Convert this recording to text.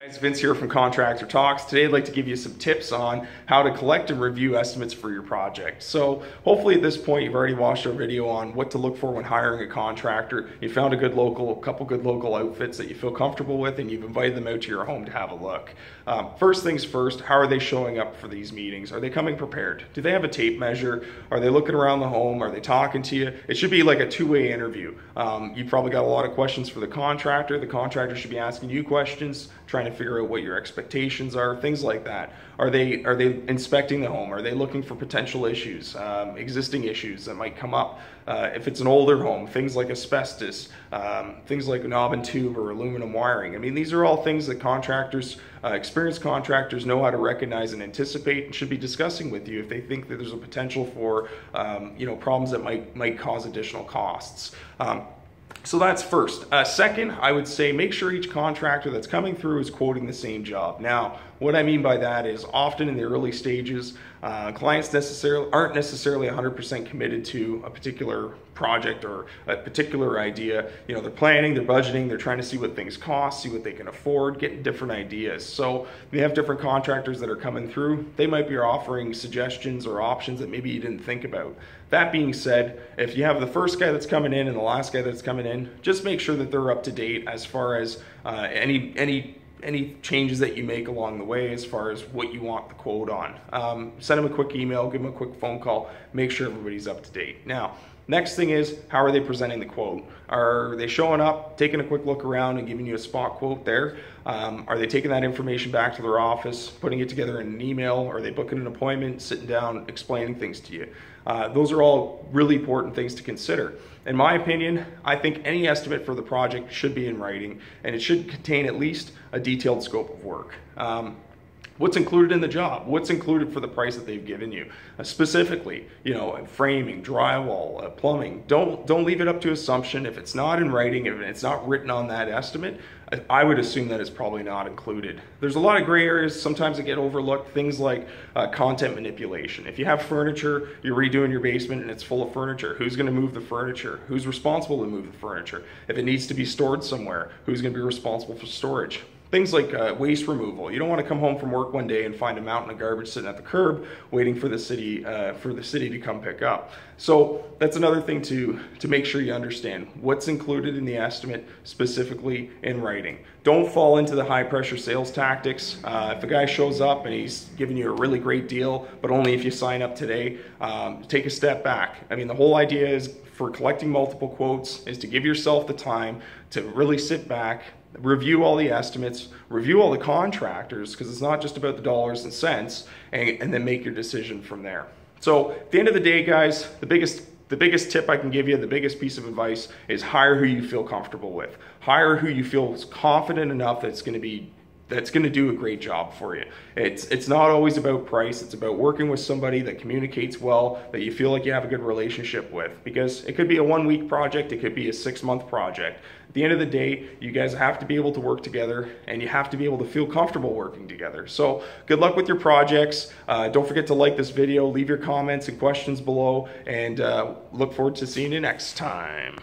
It's Vince here from Contractor Talks. Today I'd like to give you some tips on how to collect and review estimates for your project. So hopefully at this point you've already watched our video on what to look for when hiring a contractor. You found a couple good local outfits that you feel comfortable with, and you've invited them out to your home to have a look. First things first, how are they showing up for these meetings? Are they coming prepared? Do they have a tape measure? Are they looking around the home? Are they talking to you? It should be like a two-way interview. You've probably got a lot of questions for the contractor. The contractor should be asking you questions, trying to figure out what your expectations are, things like that. Are they inspecting the home? Are they looking for potential issues, existing issues that might come up? If it's an older home, things like asbestos, things like knob and tube or aluminum wiring. I mean, these are all things that contractors, experienced contractors, know how to recognize and anticipate, and should be discussing with you if they think that there's a potential for problems that might cause additional costs. So that's first. Second, I would say make sure each contractor that's coming through is quoting the same job. Now, what I mean by that is often in the early stages, clients aren't necessarily 100% committed to a particular project or a particular idea. You know, they're planning, they're budgeting, they're trying to see what things cost, see what they can afford, getting different ideas. So we have different contractors that are coming through. They might be offering suggestions or options that maybe you didn't think about. That being said, if you have the first guy that's coming in and the last guy that's coming in, just make sure that they're up to date as far as any changes that you make along the way as far as what you want the quote on. Send them a quick email, give them a quick phone call, make sure everybody's up to date. Now, next thing is, how are they presenting the quote? Are they showing up, taking a quick look around and giving you a spot quote there? Are they taking that information back to their office, putting it together in an email? Are they booking an appointment, sitting down, explaining things to you? Those are all really important things to consider. In my opinion, I think any estimate for the project should be in writing, and it should contain at least a detailed scope of work. What's included in the job? What's included for the price that they've given you? Specifically, framing, drywall, plumbing. Don't leave it up to assumption. If it's not in writing, if it's not written on that estimate, I would assume that it's probably not included. There's a lot of gray areas sometimes that get overlooked, things like content manipulation. If you have furniture, you're redoing your basement and it's full of furniture, who's gonna move the furniture? Who's responsible to move the furniture? If it needs to be stored somewhere, who's gonna be responsible for storage? Things like waste removal. You don't want to come home from work one day and find a mountain of garbage sitting at the curb waiting for the city to come pick up. So that's another thing to make sure you understand what's included in the estimate, specifically in writing. Don't fall into the high pressure sales tactics. If a guy shows up and he's giving you a really great deal, but only if you sign up today, take a step back. I mean, the whole idea is for collecting multiple quotes is to give yourself the time to really sit back, review all the estimates, review all the contractors, because it's not just about the dollars and cents, and then make your decision from there. So at the end of the day, guys, the biggest tip I can give you, the biggest piece of advice is hire who you feel comfortable with. Hire who you feel is confident enough that's going to do a great job for you. It's not always about price. It's about working with somebody that communicates well, that you feel like you have a good relationship with, because it could be a 1-week project, it could be a 6-month project. At the end of the day, you guys have to be able to work together, and you have to be able to feel comfortable working together. So good luck with your projects. Don't forget to like this video, leave your comments and questions below, and look forward to seeing you next time.